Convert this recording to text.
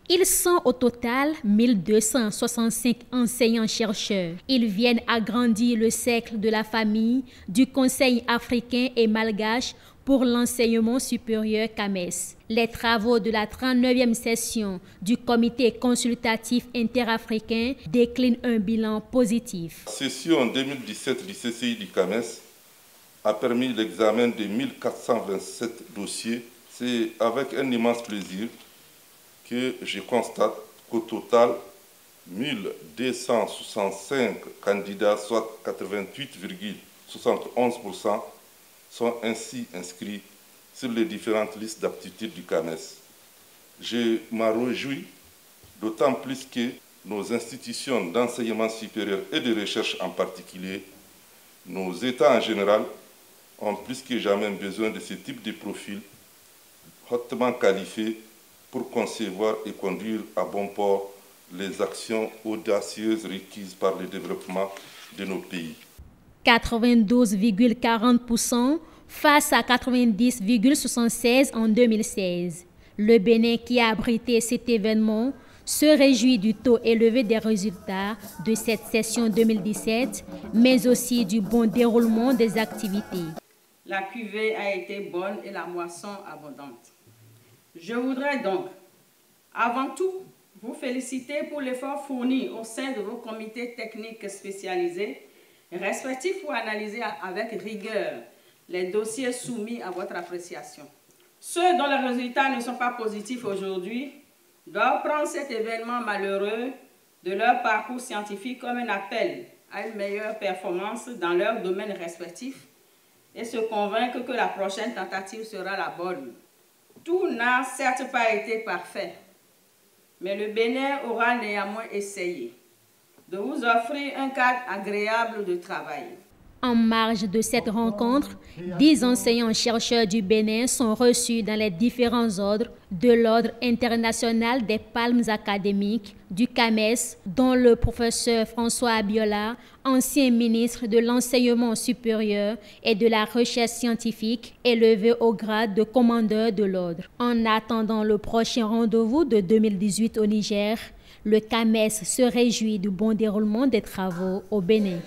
Ils sont au total 1265 enseignants-chercheurs. Ils viennent agrandir le cercle de la famille du Conseil africain et malgache pour l'enseignement supérieur CAMES. Les travaux de la 39e session du Comité consultatif interafricain déclinent un bilan positif. La session 2017 du CCI du CAMES a permis l'examen de 1427 dossiers. C'est avec un immense plaisir que je constate qu'au total, 1265 candidats, soit 88,71%, sont ainsi inscrits sur les différentes listes d'aptitudes du CAMES. Je m'en réjouis, d'autant plus que nos institutions d'enseignement supérieur et de recherche en particulier, nos États en général, ont plus que jamais besoin de ce type de profil hautement qualifié pour concevoir et conduire à bon port les actions audacieuses requises par le développement de nos pays. 92,40% face à 90,76% en 2016. Le Bénin, qui a abrité cet événement, se réjouit du taux élevé des résultats de cette session 2017, mais aussi du bon déroulement des activités. La cuvée a été bonne et la moisson abondante. Je voudrais donc, avant tout, vous féliciter pour l'effort fourni au sein de vos comités techniques spécialisés, respectifs pour analyser avec rigueur les dossiers soumis à votre appréciation. Ceux dont les résultats ne sont pas positifs aujourd'hui doivent prendre cet événement malheureux de leur parcours scientifique comme un appel à une meilleure performance dans leurs domaines respectifs et se convaincre que la prochaine tentative sera la bonne. Tout n'a certes pas été parfait, mais le Bénin aura néanmoins essayé de vous offrir un cadre agréable de travail. En marge de cette rencontre, 10 enseignants-chercheurs du Bénin sont reçus dans les différents ordres de l'Ordre international des palmes académiques du CAMES, dont le professeur François Abiola, ancien ministre de l'Enseignement supérieur et de la Recherche scientifique, élevé au grade de commandeur de l'Ordre. En attendant le prochain rendez-vous de 2018 au Niger, le CAMES se réjouit du bon déroulement des travaux au Bénin.